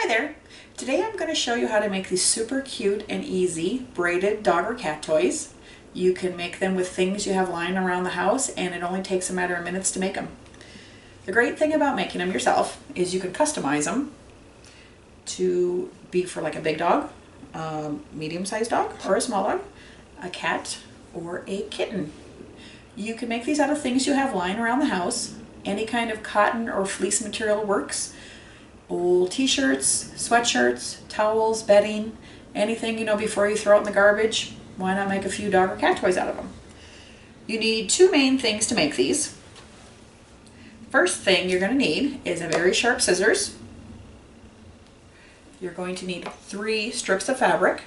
Hi there! Today I'm going to show you how to make these super cute and easy braided dog or cat toys. You can make them with things you have lying around the house and it only takes a matter of minutes to make them. The great thing about making them yourself is you can customize them to be for like a big dog, a medium-sized dog or a small dog, a cat or a kitten. You can make these out of things you have lying around the house. Any kind of cotton or fleece material works. Old t-shirts, sweatshirts, towels, bedding, anything, before you throw it in the garbage, why not make a few dog or cat toys out of them? You need two main things to make these. First thing you're going to need is a very sharp scissors. You're going to need 3 strips of fabric.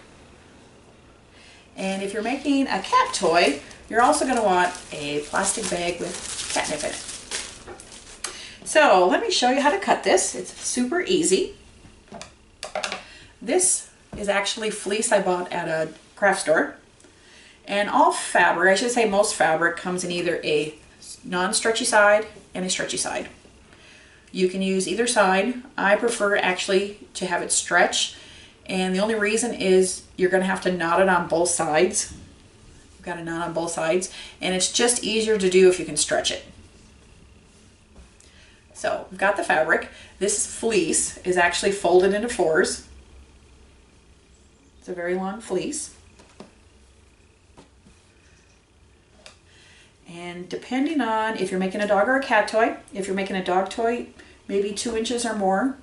And if you're making a cat toy, you're also going to want a plastic bag with catnip in it. So let me show you how to cut this. It's super easy. This is actually fleece I bought at a craft store. And all fabric, I should say most fabric, comes in either a non-stretchy side and a stretchy side. You can use either side. I prefer actually to have it stretch. And the only reason is you're going to have to knot it on both sides. You've got to knot on both sides. And it's just easier to do if you can stretch it. So we've got the fabric. This fleece is actually folded into 4s. It's a very long fleece. And depending on if you're making a dog or a cat toy, if you're making a dog toy, maybe 2 inches or more.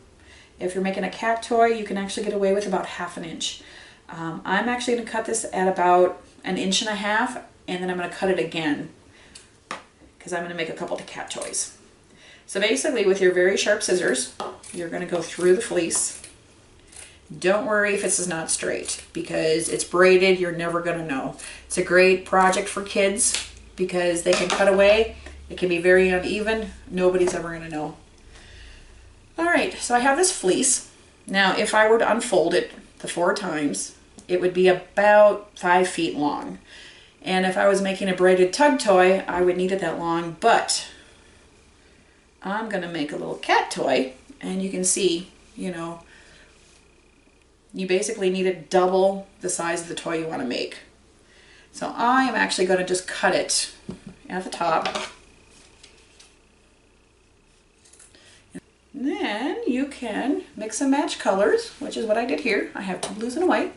If you're making a cat toy, you can actually get away with about 1/2 inch. I'm actually going to cut this at about 1.5 inches, and then I'm going to cut it again because I'm going to make a couple of cat toys. So basically with your very sharp scissors, you're going to go through the fleece. Don't worry if this is not straight because it's braided, you're never going to know. It's a great project for kids because they can cut away. It can be very uneven. Nobody's ever going to know. Alright, so I have this fleece. Now if I were to unfold it the 4 times, it would be about 5 feet long. And if I was making a braided tug toy, I would need it that long, but I'm going to make a little cat toy, and you can see, you basically need it double the size of the toy you want to make. So I am actually going to just cut it at the top. And then you can mix and match colors, which is what I did here. I have 2 blues and a white.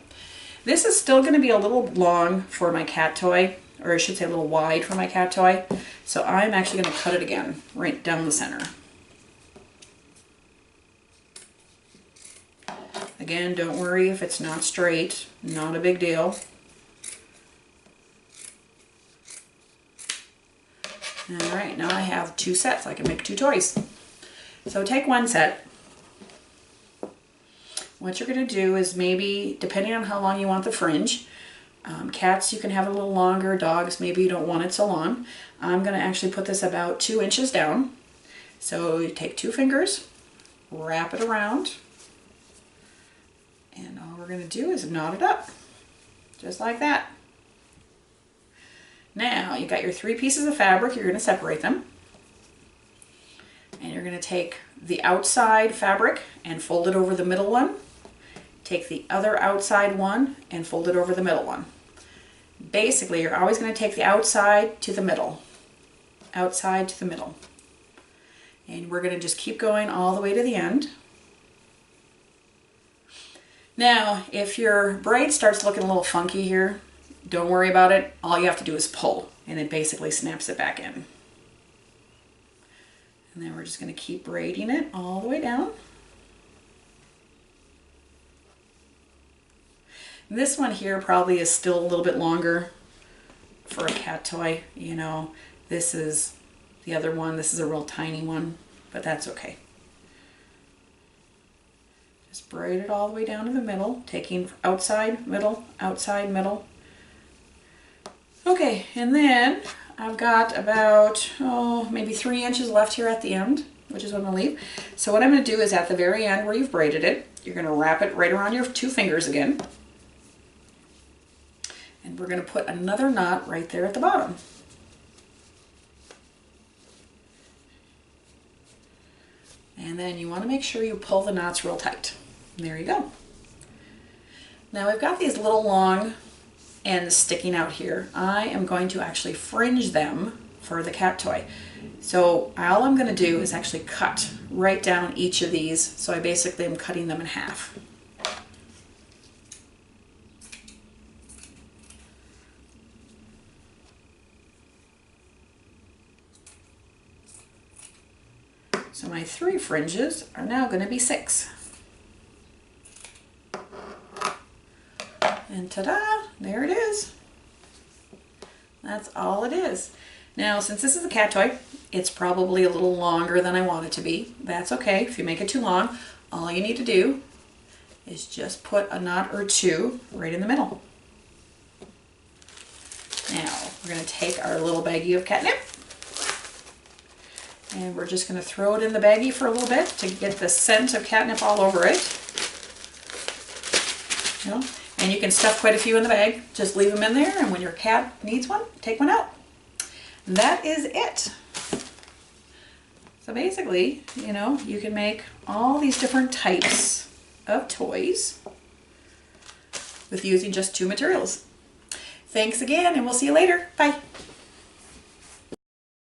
This is still going to be a little long for my cat toy, or I should say a little wide for my cat toy. So I'm actually going to cut it again, right down the center. Again, don't worry if it's not straight, not a big deal. Alright, now I have 2 sets. I can make 2 toys. So take 1 set. What you're going to do is maybe, depending on how long you want the fringe, cats you can have it a little longer, dogs maybe you don't want it so long. I'm going to actually put this about 2 inches down. So you take 2 fingers, wrap it around, and all we're going to do is knot it up, just like that. Now you got your 3 pieces of fabric, you're going to separate them. And you're going to take the outside fabric and fold it over the middle one. Take the other outside one and fold it over the middle one. Basically, you're always going to take the outside to the middle. Outside to the middle. And we're going to just keep going all the way to the end. Now, if your braid starts looking a little funky here, don't worry about it. All you have to do is pull, and it basically snaps it back in. And then we're just going to keep braiding it all the way down. This one here probably is still a little bit longer for a cat toy. This is the other one. This is a real tiny one, but that's okay. Just braid it all the way down to the middle, taking outside, middle, outside, middle. Okay, and then I've got about, maybe 3 inches left here at the end, which is what I'm going to leave. So what I'm going to do is at the very end where you've braided it, you're going to wrap it right around your 2 fingers again. And we're going to put another knot right there at the bottom. And then you want to make sure you pull the knots real tight. And there you go. Now I've got these little long ends sticking out here. I am going to actually fringe them for the cat toy. So all I'm going to do is actually cut right down each of these. So I basically am cutting them in half. So my 3 fringes are now going to be 6. And ta-da, there it is. That's all it is. Now, since this is a cat toy, it's probably a little longer than I want it to be. That's okay. If you make it too long, all you need to do is just put a knot or 2 right in the middle. Now, we're going to take our little baggie of catnip, and we're just going to throw it in the baggie for a little bit to get the scent of catnip all over it. You know? And you can stuff quite a few in the bag. Just leave them in there, and when your cat needs one, take one out. That is it. So basically, you know, you can make all these different types of toys with using just 2 materials. Thanks again, and we'll see you later. Bye.